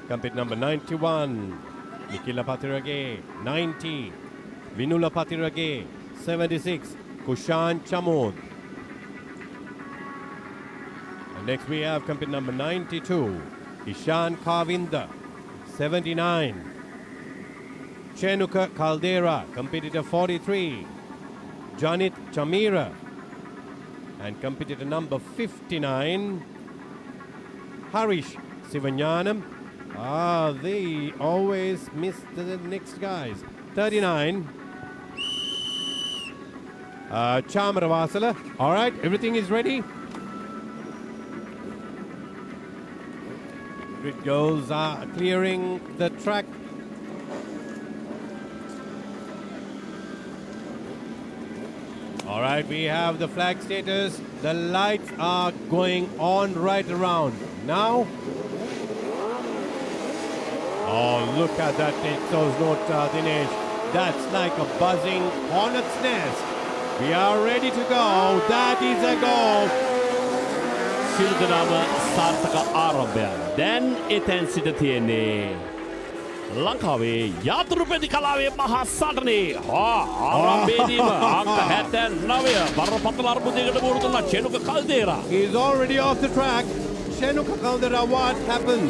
Compete number 91, Nikila Patirage, 90, Vinula Patirage, 76, Kushan Chamod. And next we have compete number 92, Ishan Kavinda, 79, Chenuka Caldera, competitor 43, Janit Chamira, and competitor number 59, Harish Sivanyanam. They always miss the next guys. 39, Chamravasala. All right, everything is ready. Grid girls are clearing the track. All right, we have the flag status. The lights are going on right around. Now, oh, look at that Texos note, Dinesh. That's like a buzzing hornet's nest. We are ready to go. That is a go. සිල්දනාම සාර්ථක ආරම්භය. දැන් එතැන් සිට තියෙන්නේ ලංකාවේ යාත්‍රපති කලාවේ මහා සටනේ ආරම්භයේදීම අංක 79 බරපතල අර්බුදයකට මුහුණ දුන්නා චෙනුක Kaldera. He's already off the track. Chenuka Caldera, what happened?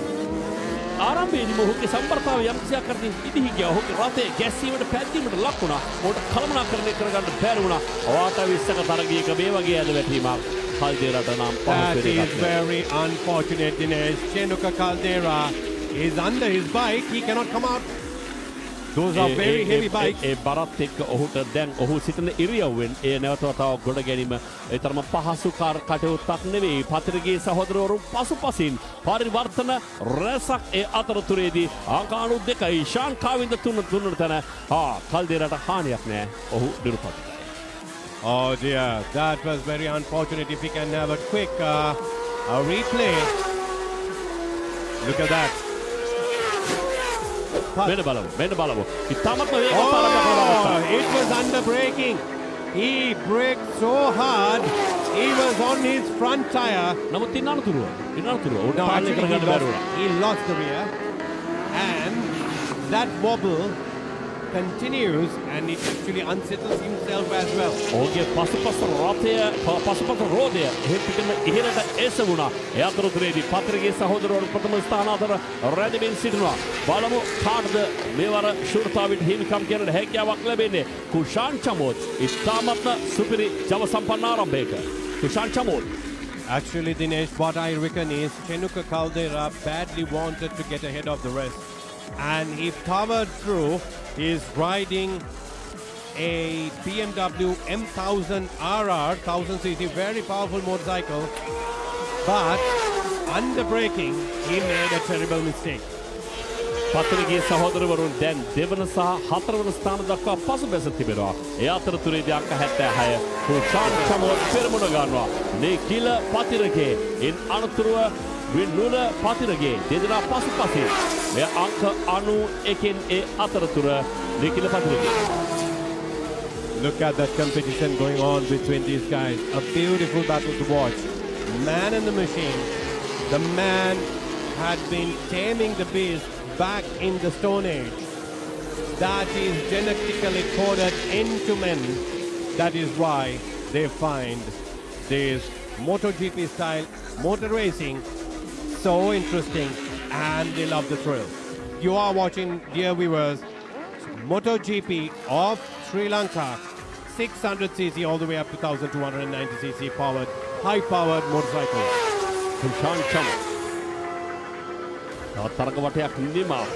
ආරම්භයේදී මොහුගේ සම්පර්කාව යම් කිසියක් කරමින් ඉදිහි ගියා. ඔහුගේ රථය ගැස්සීමට පැද්දීමට ලක් වුණා. ඔහුට කළමනාකරණය කරගන්න බැරි වුණා. අවාත 20ක තරගයක මේ වගේ ඇද වැටීමක්. That is very unfortunate, Dinesh. Chenuka Caldera is under his bike. He cannot come out. Those are very heavy bikes. ඒ බරත් එක්ක ඔහුට දැන් ඔහු සිටින ඉරියව්වෙන් ඒ නැවත වතාවක් ගොඩ ගැනීම ඒ තරම පහසු කටයුත්තක් නෙවෙයි. පතිරගේ සහෝදරවරු පසුපසින් පරිවර්තන රැසක් ඒ අතරතුරේදී අංක 92යි ශාන් කාවින්ද තුනට තැන කල්දේරාට හානියක් නෑ. ඔහු නිරුපත්. Oh dear, that was very unfortunate. If we can have a quick replay. Look at that. මෙන්න බලමු. It was under braking. He braked so hard. He was on his front tire. නමුත් ඉන්න අනතුරුව. No, actually he lost the rear. And that wobble continues and it actually unsettles himself as well. ඔහුගේ පසුපස රෝධය එහෙම ඉහළට එසවුණා. ඒ අතරතුරේදී පත්‍රගේ සහෝදරවරු ප්‍රථම ස්ථාන අතර රැඳෙමින් සිටිනවා. බලමු කාටද මේවර ශූරතාවට හිමිකම් කරන්න හැකියාවක් ලැබෙන්නේ. කුෂාන් චමෝත් ඉස්තාමත්ම සුපිරි ජව සම්පන්න ආරම්භයක. Kushan Chamoth. Actually, Dinesh, what I reckon is Chenuka Caldera badly wanted to get ahead of the rest. And he powered through. He's riding a BMW M1000 RR, 1000cc, very powerful motorcycle. But under braking, he made a terrible mistake. පත්තරගේ සහෝදරවරුන් දැන් දෙවන සහ හතරවන ස්ථාන දක්වා පසුබැස තිබෙනවා. ඒ අතරතුරේදී අංක 76 කුෂාන් චමෝත් පෙරමුණ ගන්නවා. නිකිල පතිරගේ ඉන් අනතුරුව විනුල පතිරගේ දෙදෙනා පසුපසින්. මේ අංක 91න් ඒ අතරතුර නිකිල Pathirage. Look at that competition going on between these guys. A beautiful battle to watch. Man in the machine. The man had been taming the beast back in the Stone Age. That is genetically coded into men. That is why they find this MotoGP style motor racing so interesting and they love the thrill. You are watching, dear viewers, MotoGP of Sri Lanka, 600cc all the way up to 1290cc powered, high-powered motorcycle. Kushan Chamoth තරග වටයක් නිමාව.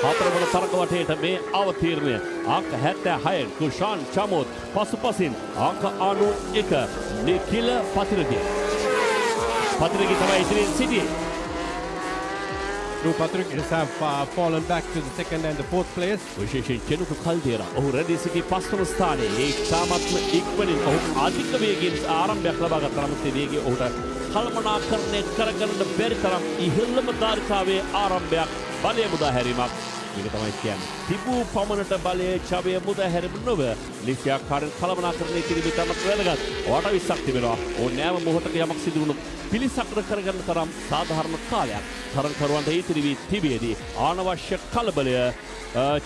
හතරවන තරග වටේට මේ අවතීර්ණය අංක 76 කුෂාන් චමෝත් පසුපසින් අංක 91 නිකිල පතිරගේ. පතිරගේ තමයි ඉතින් සිටියේ. Patrickis have fallen back to the second and the fourth place. විශේෂයෙන් චෙනුක කල්දේරා ඔහු රැඳී සිටි පස්වන ස්ථානයේ ඒ තාමත්ම ඉක්මනින් ඔහු අධික වේගයෙන් ආරම්භයක් ලබා ගත්ත නමුත් ඒ වේගය ඔහුට කළමනාකරණය කරගන්න බැරි තරම් ඉහළම ධාරිතාවේ ආරම්භයක් බලය මුදා හැරීමක් මේක තමයි කියන්නේ. තිබූ පමණට බලයේ චවය මුද හැරෙමු නොව ලිසියාකාරයෙන් කළමනාකරණය කිරීම ඉතාමත් වැදගත්. 20ක් තිබෙනවා. ඕනෑම මොහොතක යමක් සිදු වුණොත් පිළිසකර කරගන්න තරම් සාධාරණ කාලයක් තරගකරුවන්ට ඉතිරි වී තිබියදී අනවශ්‍ය කලබලය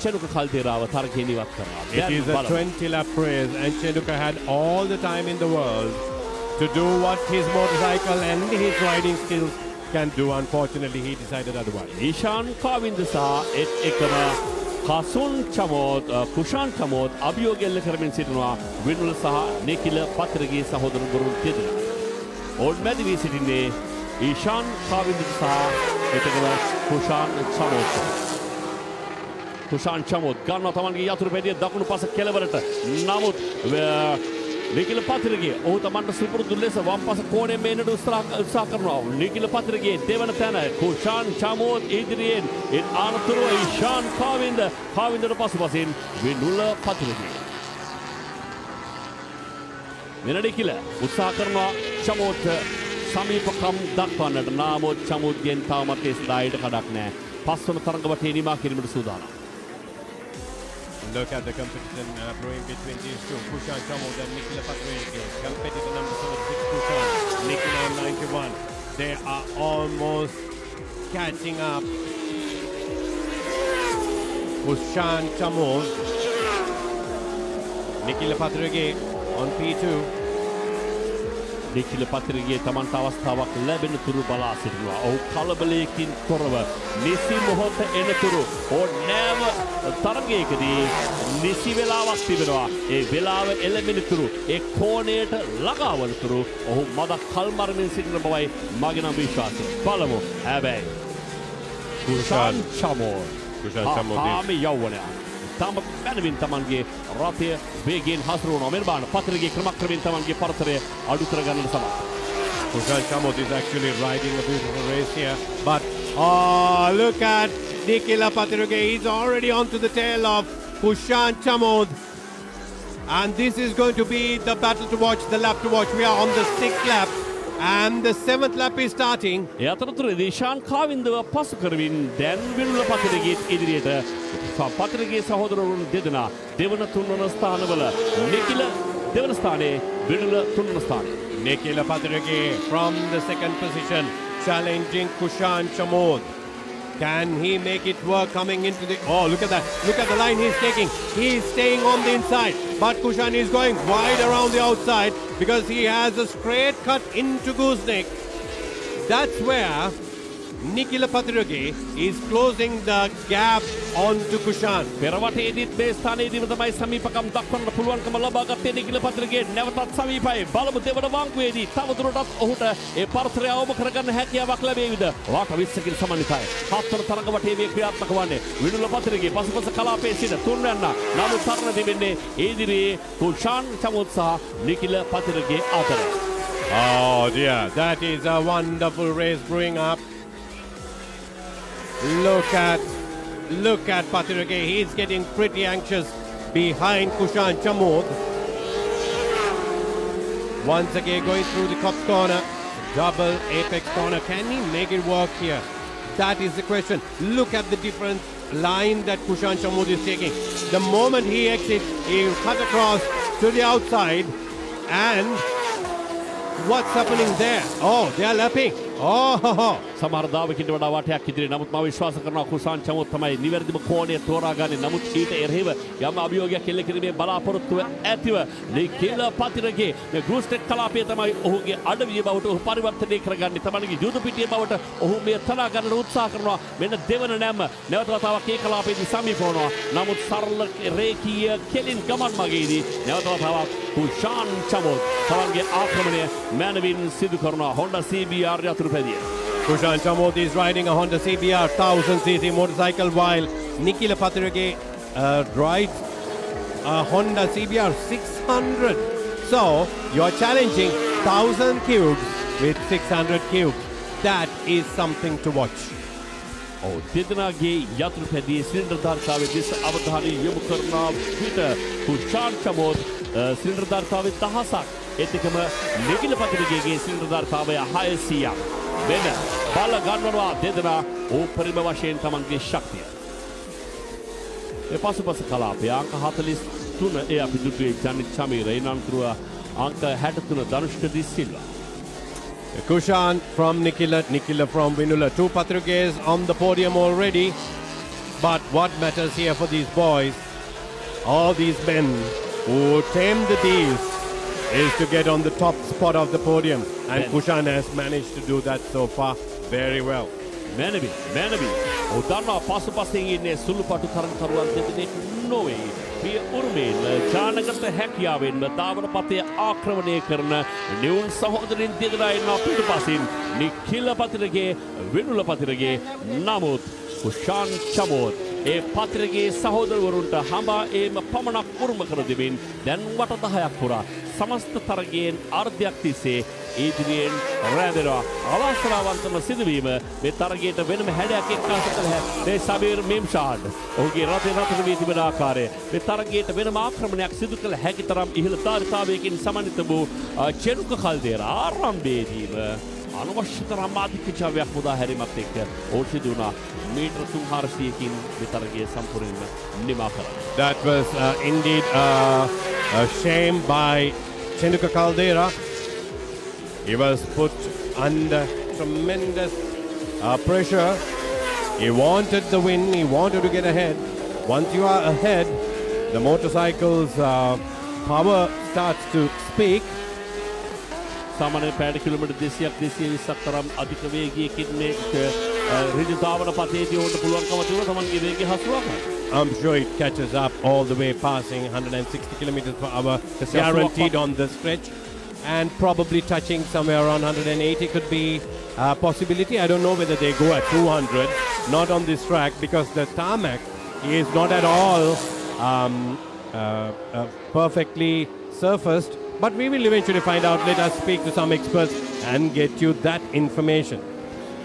Chenuka Kalderawa තරගයෙන් ඉවත් කරනවා. It is a 20-lap race and Chenuka had all the time in the world to do what his motorcycle and his riding skills can do. Unfortunately, he decided otherwise. ඊශාන් Kavinda සහ එකම කසුන් චමෝත් කුෂාන් චමෝත් අභියෝග එල්ල කරමින් සිටිනවා විනුල සහ නිකිල පත්‍රගේ සහෝදරවරුන් දෙදෙනා. ඔවුන් මැද වී සිටින්නේ ඊශාන් කාවින්ද සහ එකම කුෂාන් චමෝත්. කුෂාන් චමෝත් ගන්නවා තමන්ගේ යතුරු පැදිය දකුණු පස කෙළවරට. නමුත් නිකිල පත්‍රගේ ඔහු තමන්ට සුපුරුදු ලෙස වම් පස කෝණයෙන් මේනට උත්සාහ කරනවා. නිකිල පත්‍රගේ දෙවන තැන කුෂාන් චමෝත් ඉදිරියෙන් අනතුරුව ඊශාන් කාවින්දට පසුපසින් විනුල පත්‍රගේ. මෙන්න නිකිල උත්සාහ කරනවා චමෝත් සමීපකම් දක්වන්නට. නමුත් චමෝත්ගෙන් තවමත් ඒ ස්ථායිට කඩක් නැහැ. පස්වන තරඟ වටේ නිමා කිරීමට සූදානම්. Look at the competition brewing between these two. Kushan Chamod and Nikila Patrege. Competitor number 76, Kushan. Nikila on 91. They are almost catching up. Kushan Chamod. Nikila Patrege on P2. නිකිල පත්‍රගේ තමන්ට අවස්ථාවක් ලැබෙන තුරු බලා සිටිනවා. ඔහු කලබලයකින් තොරව නිසි මොහොත එනතුරු ඕනෑම තරගයකදී නිසි වෙලාවක් තිබෙනවා. ඒ වෙලාව එළඹෙන තුරු ඒ කෝණයට ළඟා වන තුරු ඔහු මදක් කල්මරමින් සිටින බවයි මගේ නම් විශ්වාසය. බලමු. හැබැයි කුෂාන් චමෝත් ආමි යවුණා. තම පැනවින් තමන්ගේ රථය වේගයෙන් හසුරුවනවා. මෙන්න බලන්න පත්‍රගේ ක්‍රමක්‍රමයෙන් තමන්ගේ පරතරය අඩු කරගන්නට සමත්. Kushan Chamod is actually riding a beautiful race here. But look at Nikila Patrege. He's already onto the tail of Kushan Chamod. And this is going to be the battle to watch, the lap to watch. We are on the 6th lap. And the 7th lap is starting. ඒ අතරතුරදී ඊශාන් කාවින්දව පසු කරමින් දැන් විනුල පත්‍රගේ ඉදිරියට පත්‍රගේ සහෝදරවරුන් දෙදෙනා දෙවන තුන්වන ස්ථානවල නිකිල දෙවන ස්ථානයේ විනුල තුන්වන ස්ථානයේ. Nikila Patrege from the 2nd position challenging Kushan Chamod. Can he make it work coming into the... Oh, look at that. Look at the line he's taking. He's staying on the inside. But Kushan is going wide around the outside because he has a straight cut into Gooseneck. That's where Nikila Patrege is closing the gap onto Kushan. පෙරවටේදීත් මේ ස්ථානයේදීම තමයි සමීපකම් දක්වන්න පුළුවන්කම ලබාගත්තේ නිකිල පත්‍රගේ. නැවතත් සමීපයි. බලමු දෙවන වංකුවේදී තවදුරටත් ඔහුට ඒ පරතරය අවම කරගන්න හැකියාවක් ලැබේවිද? වාට 20කින් සමන්විතයි. හත්වන තරඟ වටේ මේ ක්‍රියාත්මක වන්නේ විනුල පත්‍රගේ පසුපස කලාපයේ සිට තුන්වැන්න. නමුත් තරණ දෙන්නේ ඉදිරියේ කුෂාන් චමෝත් සහ නිකිල පත්‍රගේ අතර. Oh dear, that is a wonderful race brewing up. Look at Patrege. He's getting pretty anxious behind Kushan Chamod. Once again going through the Cops corner. Double apex corner. Can he make it work here? That is the question. Look at the different line that Kushan Chamod is taking. The moment he exits, he'll cut across to the outside. And what's happening there? Oh, they are lapping. Oh, සමහර දාවකින්ට වඩා වටයක් ඉදිරියේ. නමුත් මම විශ්වාස කරනවා කුෂාන් චමෝත් තමයි නිවැරදිම කෝණය තෝරාගන්නේ. නමුත් ඊට එරෙහිව යම් අභියෝගයක් එල්ල කිරීමේ බලාපොරොත්තුව ඇතිව නිකිල පත්‍රගේ මේ ග්‍රූස්ටෙක් කලාපය තමයි ඔහුගේ අඩවිය බවට ඔහු පරිවර්තනය කරගන්නේ. තමන්ගේ යුද පිටිය බවට ඔහු මේ තනා ගන්නට උත්සාහ කරනවා. මෙන්න දෙවන නැම නැවත වතාවක් ඒ කලාපයේදී සමීප වනවා. නමුත් සරල රේඛීය කෙලින් ගමන් මගේදී නැවත වතාවක් කුෂාන් චමෝත් තමන්ගේ ආක්‍රමණය මැනවින් සිදු කරනවා. Honda CBR යතුරු පැදිය. Kushan Chamod is riding a Honda CBR 1000cc motorcycle while Nikila Patrege rides a Honda CBR 600. So you're challenging 1000 cubes with 600 cubes. That is something to watch. දෙදෙනාගේ යතුරු පැදියේ සිලින්ඩර් ධාරිතාවේ දෙස අවධානය යොමු කරන විට කුෂාන් චමෝත් සිලින්ඩර් ධාරිතාවේ 1000ක් එතකම නිකිල පත්‍රගේ සිලින්ඩර් ධාරිතාවය 600ක් වෙන බල ගන්නවා දෙදෙනා උපරිම වශයෙන් තමන්ගේ ශක්තිය. ඒ පසුපස කලාපය අංක 43 ඒ අපි දුටුවේ ජනිත් චමීර ඊනන්තුරුව අංක 63 Dhanushka D Silva. Kushan from Nikila, Nikila from Vinula. Two Patriges on the podium already. But what matters here for these boys, all these men who tame the beast, is to get on the top spot of the podium. And Kushan has managed to do that so far very well. මැනවි උදන්නා පසුපසින් ඉන්නේ සුළුපටු තරගකරුවන් දෙදෙනෙක් නොවේ. ප්‍රිය උරුමයෙන් ජානගත හැකියාවෙන්ම දාවන පතේ ආක්‍රමණය කරන නිවුන් සහෝදරින් දෙදෙනා ඉන්නවා පිටුපසින්. නිකිල පතිරගේ විනුල පතිරගේ නමුත් කුෂාන් චමෝත් ඒ පතිරගේ සහෝදරවරුන්ට හඹා ඒම පමණක් උරුම කර දෙමින් දැන් වට 10ක් පුරා සමස්ත තරගයෙන් අර්ධයක් තිස්සේ ඉදිරියෙන් රැඳෙනවා. අවසරවන්තම සිදුවීම මේ තරගයට වෙනම හැඩයක් එක්කාසු කළ හැකි සබීර් මිම්ෂාඩ් ඔහුගේ රථය රථන වී තිබෙන ආකාරය මේ තරගයට වෙනම ආක්‍රමණයක් සිදු කළ හැකි තරම් ඉහළ තාරිතාවයකින් සමන්විත වූ චෙනුක කල්දේරා ආරම්භයේදීම අනවශ්‍ය තරම් ආධික්‍යතාවයක් මුදා හැරීමත් එක්ක ඔහු සිදු වුණා මීටර 300කින් මේ තරගය සම්පූර්ණයෙන්ම නිමා කරන්න. That was indeed a shame by Chenuka Caldera. He was put under tremendous pressure. He wanted the win. He wanted to get ahead. Once you are ahead, the motorcycle's power starts to speak. සාමාන්‍ය පැයට kilometre 200ක් තරම් අධික වේගයකින් මේ ඍජු ධාවන පතේදී උන්ට පුළුවන්කම තිබුණා තමන්ගේ වේගය හසුරුවා ගන්න. I'm sure it catches up all the way, passing 160 kilometers per hour, guaranteed on the stretch, and probably touching somewhere around 180 could be a possibility. I don't know whether they go at 200, not on this track, because the tarmac is not at all perfectly surfaced. But we will eventually find out. Let us speak to some experts and get you that information.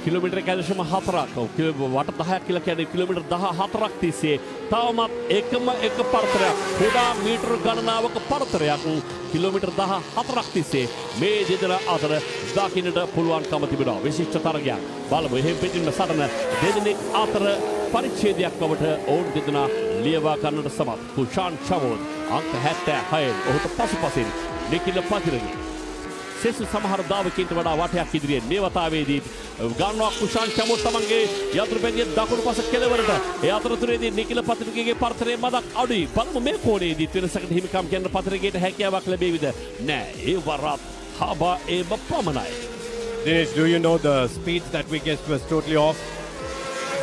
Kilometre කැදශම 4ක් වට 10ක් කියලා කියන්නේ kilometre 14ක් තිස්සේ තවමත් එකම එක පරතරයක් කුඩා මීටර ගණනාවක පරතරයක් කිලෝමීටර 14ක් තිස්සේ මේ දෙදෙනා අතර දකින්නට පුළුවන්කම තිබෙනවා. විශිෂ්ට තරගයක්. බලමු එහෙම පිටින්ම සටන දෙදෙනෙක් අතර පරිච්ඡේදයක් බවට ඔවුන් දෙදෙනා ලියවා ගන්නට සමත්. කුෂාන් චමෝත් අංක 76 ඔහුට පසුපසින් නිකිල පතිරගේ සෙසු සමහර දාවකින්ට වඩා වටයක් ඉදිරියෙන් මේ වතාවේදී ගන්නවා කුෂාන් චමෝත් තමන්ගේ යතුරුපැදිය දකුණු පස කෙළවරට. ඒ අතරතුරේදී නිකිල පතිරගේ පරතරයේ මදක් අඩුයි. බලමු මේ කෝණයේදී වෙනසකට හිමිකම් කියන පතිරගේට හැකියාවක් ලැබෙවිද? නෑ. ඒ වරත් හබා ඒම පමණයි. Dinesh, do you know the speeds that we guessed was totally off?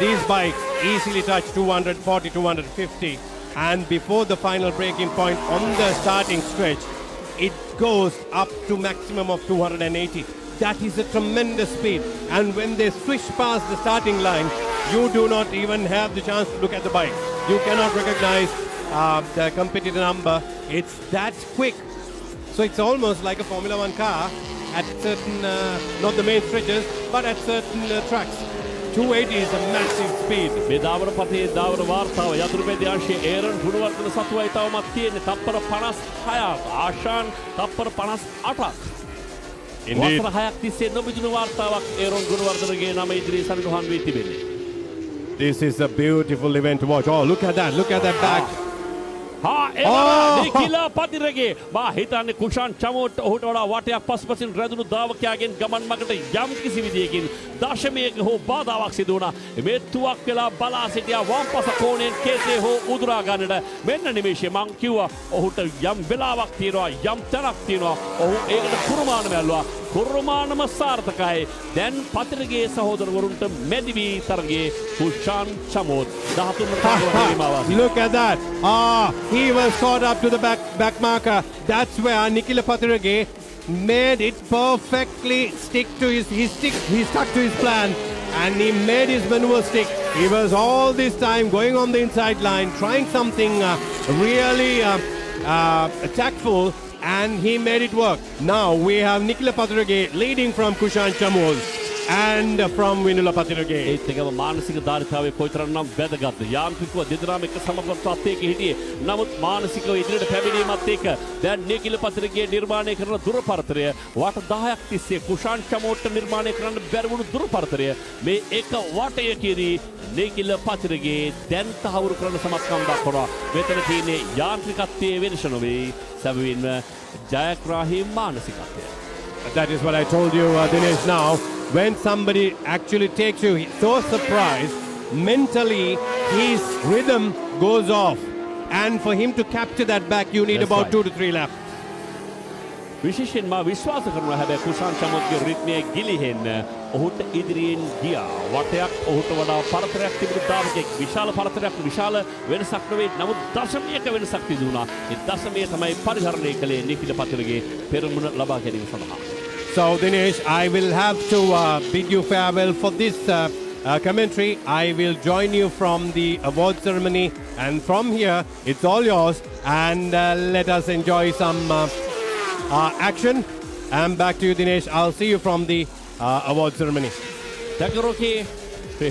These bikes easily touch 240, 250, and before the final breaking point on the starting stretch, it goes up to maximum of 280. That is a tremendous speed. And when they swish past the starting line, you do not even have the chance to look at the bike. You cannot recognize the competitor number. It's that quick. So it's almost like a Formula One car at certain, not the main stretches, but at certain tracks. 280 is a massive speed. මේ දාවර පතේ දාවර වාර්තාව යතුරුපැදිය අංශයේ ඒරන් ගුණවර්ධන සතුවයි තවමත් තියෙන්නේ තප්පර 56ක් ආශාන් තප්පර 58ක්. Indeed. වසර 6ක් තිස්සේ නොබිදුණු වාර්තාවක් ඒරන් ගුණවර්ධනගේ නම ඉදිරියේ සනිටුහන් වී තිබෙන්නේ. This is a beautiful event to watch. Oh, look at that. Look at that back. නිකිල Pathirage මා හිතන්නේ කුෂාන් චමෝට් ඔහුට වඩා වටයක් පසුපසින් රැඳුණු ධාවකයාගෙන් ගමන් මගට යම් කිසි විදියකින් දශමයක හෝ බාධාවක් සිදු වුණා. මේ තුවක් වෙලා බලා සිටියා වම්පස කෝණයෙන් කේතේ හෝ උදුරා ගන්නට. මෙන්න නිමේෂයේ මං කිව්වා ඔහුට යම් වෙලාවක් තියෙනවා යම් තැනක් තියෙනවා. ඔහු ඒකට කුරුමානම ඇල්ලුවා. කුරුමානම සාර්ථකයි. දැන් පතිරගේ සහෝදරවරුන්ට මැදි වී තරගයේ Kushan චමෝට් 13 Look at that. He was caught up to the back marker. That's where Nikila Patirage made it perfectly stick to he stuck to his plan and he made his maneuver stick. He was all this time going on the inside line, trying something really tactful, and he made it work. Now we have Nikila Patirage leading from Kushan Chamol. and from Vinula Patirage. ඒත් එකම මානසික ධාරිතාවය කොයිතරම්නම් වැදගත්ද. යාන්ත්‍රිකව දෙදෙනාම එක සමබරත්වයක හිටියේ. නමුත් මානසිකව ඉදිරියට පැමිණීමත් එක්ක දැන් නිකිල පතිරගේ නිර්මාණය කරන දුරපරතරය වාට 10ක් තිස්සේ කුෂාන් චමෝට්ට නිර්මාණය කරන්න බැරි වුණු දුරපරතරය මේ එක වටයකදී නිකිල පතිරගේ දැන් තහවුරු කරන සමත්කම් දක්වනවා. මෙතන තියෙන්නේ යාන්ත්‍රිකත්වයේ වෙනස නොවේ. සැබවින්ම ජයග්‍රාහී මානසිකත්වය. That is what I told you, Dinesh. Now, when somebody actually takes you so surprised, mentally his rhythm goes off. And for him to capture that back, you need That's about right. 2 to 3 laps. විශේෂයෙන්ම විශ්වාස කරනවා හැබැයි කුෂාන් චමෝත්ගේ රිද්මය ගිලිහෙන්න ඔහුට ඉදිරියෙන් ගියා. වටයක් ඔහුට වඩා පරතරයක් තිබුණු දාවකෙක් විශාල පරතරයක් විශාල වෙනසක් නෙවෙයි. නමුත් දශමයක වෙනසක් තිබුණා. ඒ දශමය තමයි පරිහරණය කළේ නිකිල පතිරගේ පෙරමුණ ලබා ගැනීම සඳහා. So, Dinesh, I will have to bid you farewell for this commentary. I will join you from the award ceremony. And from here, it's all yours. And let us enjoy some action. And back to you, Dinesh. I'll see you from the award ceremony. දැකරෝකේ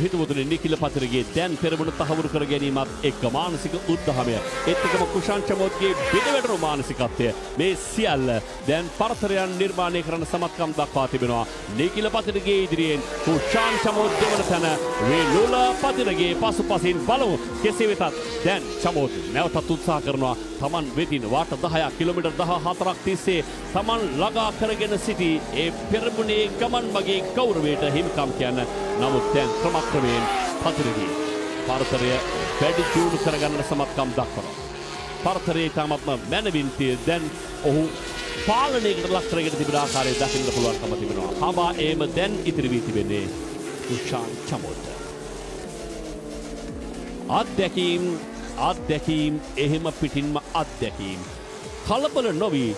හිතවතුනි නිකිල Pathirage දැන් පෙරමුණ තහවුරු කර ගැනීමත් එක්ක මානසික උද්දහමය ඒත් එකම කුෂාන් චමෝත්ගේ බිඳවැටෙන මානසිකත්වය මේ සියල්ල දැන් පරතරයන් නිර්මාණය කරන සමත්කම් දක්වා තිබෙනවා. නිකිල පතිරගේ ඉදිරියෙන් කුෂාන් චමෝත් දෙවන තැන විනුල පතිරගේ පසුපසින් බලමු. කෙසේ වෙතත් දැන් චමෝත් නැවතත් උත්සාහ කරනවා තමන් වෙතින් වාට 10 කිලෝමීටර් 14ක් තිස්සේ තමන් ළඟා කරගෙන සිටි ඒ පෙරමුණේ ගමන් මගේ ගෞරවයට හිමිකම් කියන්න. නමුත් දැන් ක්‍රමක්‍රමයෙන් පතිරගේ පරතරය වැඩි දියුණු කරගන්න සමත්කම් දක්වනවා. පරතරයේ තාමත්ම මැනවින් දැන් ඔහු පාලනයකට ලක් කරගෙන තිබෙන ආකාරය දකින්න පුළුවන්කම තිබෙනවා. හඹා ඒම දැන් ඉතිරි වී තිබෙන්නේ කුෂාන් චමෝත්. අත්දැකීම් එහෙම පිටින්ම අත්දැකීම් කලබල නොවී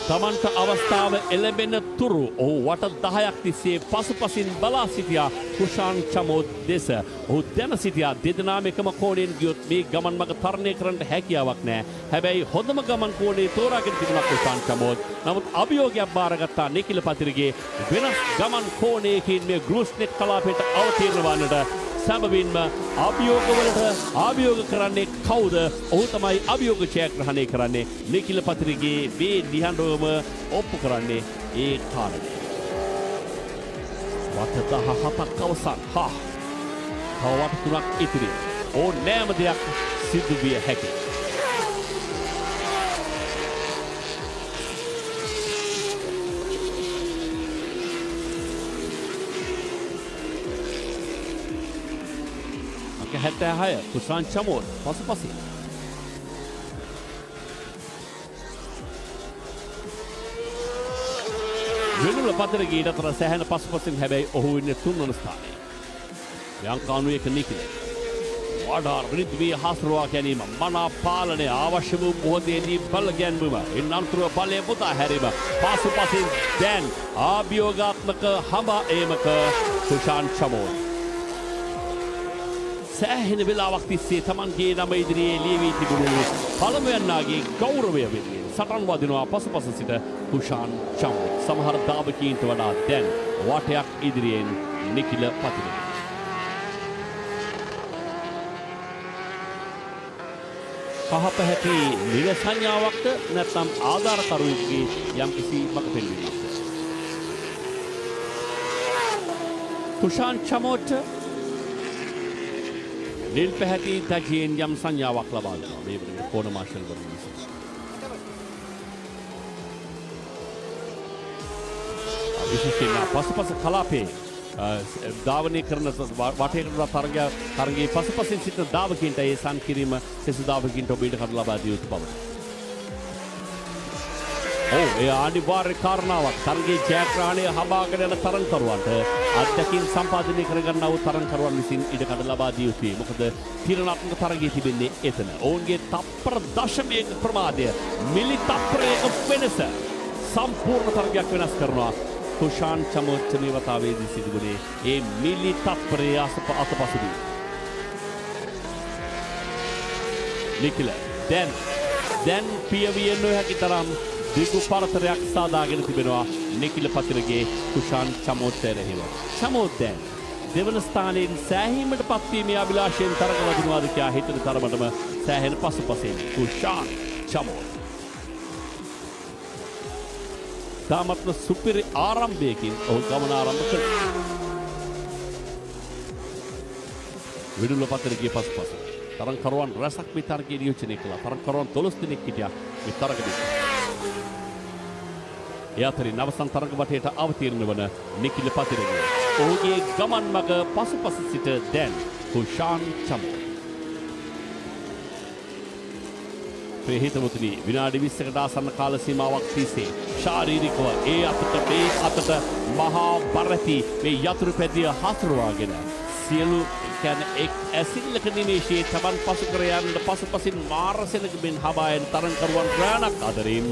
තමන්ට අවස්ථාව එළඹෙන තුරු ඔහු වට 10ක් තිස්සේ පසුපසින් බලා සිටියා කුෂාන් චමෝත් දෙස. ඔහු දැන සිටියා දෙදෙනාම එකම කෝණයෙන් ගියොත් මේ ගමන් මඟ තරණය කරන්න හැකියාවක් නැහැ. හැබැයි හොඳම ගමන් කෝණේ තෝරාගෙන තිබුණා කුෂාන් චමෝත්. නමුත් අභියෝගයක් බාරගත්තා නිකිල පතිරගේ වෙනස් ගමන් කෝණයකින් මේ ග්‍රූස්නෙට් කලාපයට අවතීර්ණ වන්නට. සැබවින්ම අභියෝග කරන්නේ කවුද? ඔහු තමයි අභියෝග ජයග්‍රහණය කරන්නේ. නිකිල පතිරගේ මේ නිහඬවම ඔප්පු කරන්නේ ඒ කාරණය. වට 17ක් අවසන්. තව වට 3ක් ඉතිරි. ඕනෑම දෙයක් සිදු විය හැකියි. හැත්තෑහය කුෂාන් චමෝත් පසුපසින්. විනුල පතිරගේ අතර සෑහෙන පසුපසින් හැබැයි ඔහු ඉන්නේ 3 වන ස්ථානයේ. ලංකානුවේක නිකිල. වඩා රිද්මී හසුරුවා ගැනීම මනා පාලනය අවශ්‍ය වූ මොහොතේදී බල ගැන්වීම ඉන් අනතුරුව බලය පුතා හැරීම පසුපසින් දැන් අභියෝගාත්මක හඹා ඒමක කුෂාන් චමෝත්. සෑහෙන වෙලාවක් තිස්සේ තමන්ගේ නම ඉදිරියේ ලියවී තිබුණු පළමුවැන්නාගේ ගෞරවය වෙනුවෙන් සටන් වදිනවා පසුපස සිට කුෂාන් චමෝත්. සමහර දාවකීන්ට වඩා දැන් වටයක් ඉදිරියෙන් නිකිල පතිරගේ. පහපැහැති නිල සංඥාවක්ද නැත්නම් ආධාරකරුවෙකුගේ යම්කිසි මඟ පෙන්වීමක්ද? කුෂාන් චමෝත් නිල් පැහැති තජයෙන් යම් සංඥාවක් ලබා දෙනවා. මේ වගේ කෝණ මාෂල් වරුන් විසින්. විශේෂයෙන්ම පසුපස කලාපේ ධාවනය කරන වටේකට තරගයේ පසුපසින් සිටින ධාවකයන්ට ඒ සම් කිරීම සෙසු ධාවකයන්ට ඔබ ඊට කඩ ලබා දිය යුතු බව. ඒ අනිවාර්ය කාරණාවක්. තරගයේ ජයග්‍රහණය හඹාගෙන යන තරඟකරුවන්ට අත්දැකීම් සම්පාදනය කරගන්නා වූ තරඟකරුවන් විසින් ඉඩ කඩ ලබා දිය යුතුයි. මොකද තීරණාත්මක තරගයේ තිබෙන්නේ එතන. ඔවුන්ගේ තප්පර දශමයක ප්‍රමාදය මිලි තප්පරයක වෙනස සම්පූර්ණ තරගයක් වෙනස් කරනවා. කුෂාන් චමෝත් මේ වතාවේදී සිදුවුණේ ඒ මිලි තප්පරයේ අතපසුදී. නිකිල දැන් පියවිය නොහැකි තරම් දිගු පරතරයක් සාදාගෙන තිබෙනවා නිකිල පතිරගේ කුෂාන් චමෝත් එරෙහිව. චමෝත් දැන් දෙවන ස්ථානයෙන් සෑහීමට පත්වීමේ අභිලාෂයෙන් තරග වදිනවාද කියා හිතන තරමටම සෑහෙන පසුපසින් කුෂාන් චමෝත්. තාමත්ම සුපිරි ආරම්භයකින් ඔහු ගමන ආරම්භ කළා. විදුල පතිරගේ පසුපස තරගකරුවන් රැසක් මේ තරගයේ නියෝජනය කළා. තරගකරුවන් 12 දෙනෙක් හිටියා මේ තරගදී. ඒ අතරින් අවසන් තරග වටේට අවතීර්ණ වන නිකිල පතිරගේ ඔහුගේ ගමන් මග පසුපස සිට දැන් කුෂාන් චමෝත්. ප්‍රේහිතමුතුනි විනාඩි 20කට ආසන්න කාල සීමාවක් තිස්සේ ශාරීරිකව ඒ අතට මහා බරති මේ යතුරු පැදිය හසුරුවාගෙන සියලු එක් ඇසිල්ලක නිමේෂයේ තමන් පසු කර යන්න පසුපසින් මාරසෙනකමින් හබායන තරගකරුවන් ගානක් අතරින්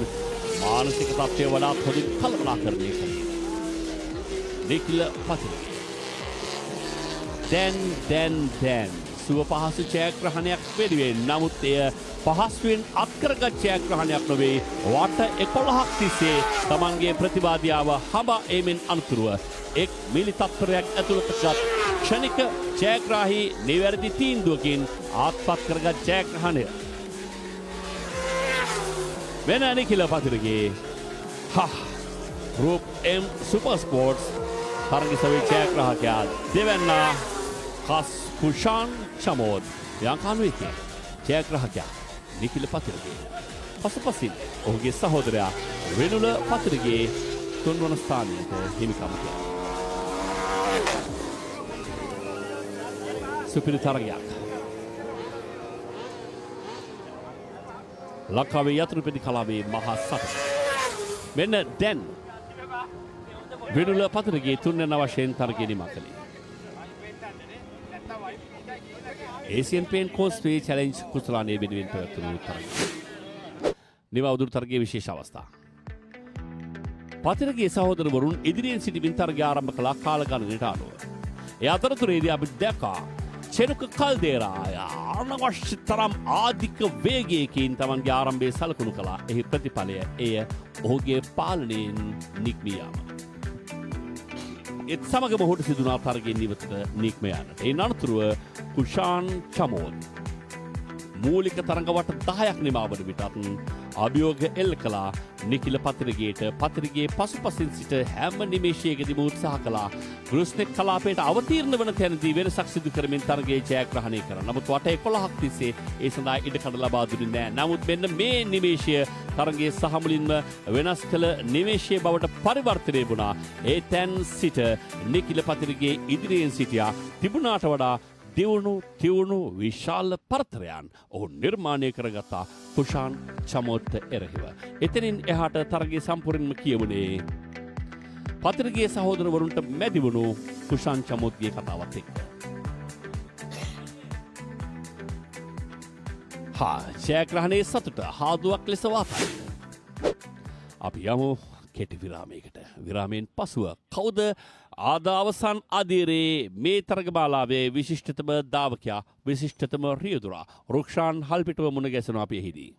මානසික තත්ත්වය වඩාත් හොඳින් කළමනාකරණය කරනවා. නිකිල පතිරගේ දැන් සුව පහසු ජයග්‍රහණයක් වෙනුවෙන් නමුත් එය පහසුවෙන් අත්කරගත් ජයග්‍රහණයක් නොවේ. වට 11ක් තිස්සේ තමන්ගේ ප්‍රතිවාදියාව හඹා ඒමෙන් අනතුරුව එක් මිලි තත්පරයක් ඇතුළතගත් ක්ෂණික ජයග්‍රාහී නිවැරදි තීන්දුවකින් ආත්පත් කරගත් ජයග්‍රහණය වෙන Nikila Pathirage group M super sports තරගසවේ ජයග්‍රාහකයා දෙවැන්නා කුෂාන් චමෝත් යංකානුවේකේ ජයග්‍රාහකයා නිකිල පතිරගේ පසුපසින් ඔහුගේ සහෝදරයා වෙනුල පතිරගේ තුන්වන ස්ථානයට හිමිකම් කළා. සුපිරි තරගයක්. ලංකාවේ යතුරුපෙඩි කලාවේ මහා සතුට. මෙන්න දැන් වෙනුල පතිරගේ තුන්වන වශයෙන් තරගය නිමා කළේ. ඒසියන් පේන් කෝස්වේ චැලෙන්ජ් කුසලානේ වෙනුවෙන් පැවැත්වුණු තරගය. නිමවුදුරු තරගයේ විශේෂ අවස්ථා. පතිරගේ සහෝදරවරුන් ඉදිරියෙන් සිටිමින් තරගය ආරම්භ කළා කාල ගණනට අනුව. ඒ අතරතුරේදී අපි දැක්කා චෙනුක කල්දේරා අනවශ්‍ය තරම් ආධික වේගයකින් තමන්ගේ ආරම්භයේ සලකුණු කළා. එහි ප්‍රතිඵලය එය ඔහුගේ පාලනයෙන් නික්මී යාම. ඒත් සමගම ඔහුට සිදුනා තරගයෙන් නිවතට නික්ම යන්නට. ඒ අනතුරුව කුෂාන් චමෝත් මූලික තරඟ වට 10ක් නිමා වන විටත් අභියෝග එල්ල කළා නිකිල පතිරගේට. පතිරගේ පසුපසින් සිට හැම නිමේෂයකදීම උත්සාහ කළා ගෘස්නෙක් කලාපයට අවතීර්ණ වන තැනදී වෙනසක් සිදු කරමින් තරගයේ ජයග්‍රහණය කරා. නමුත් වට 11ක් තිස්සේ ඒ සඳහා ඉඩකඩ ලබා දුන්නේ නැහැ. නමුත් මෙන්න මේ නිමේෂය තරගයේ සහ මුලින්ම වෙනස් කළ නිමේෂයේ බවට පරිවර්තනය වුණා. ඒ තැන් සිට නිකිල පතිරගේ ඉදිරියෙන් සිටියා තිබුණාට වඩා තිවුණු විශාල පරතරයන් ඔහු නිර්මාණය කරගත්තා කුෂාන් චමෝත් එරෙහිව. එතනින් එහාට තරගයේ සම්පූර්ණයෙන්ම කියවුණේ පතිරගේ සහෝදරවරුන්ට මැදි වුණු කුෂාන් චමෝත්ගේ කතාවත් එක්ක. ජයග්‍රහණයේ සතුට හාදුවක් ලෙස වාතයි. අපි යමු කෙටි විරාමයකට. විරාමයෙන් පසුව කවුද ආද අවසන් අදිරේ මේ තරගමාලාවේ විශිෂ්ටතම දාවකයා විශිෂ්ටතම රියදුරා රුක්ෂාන් හල්පිටුව මුණ ගැසෙනවා අපි එහිදී.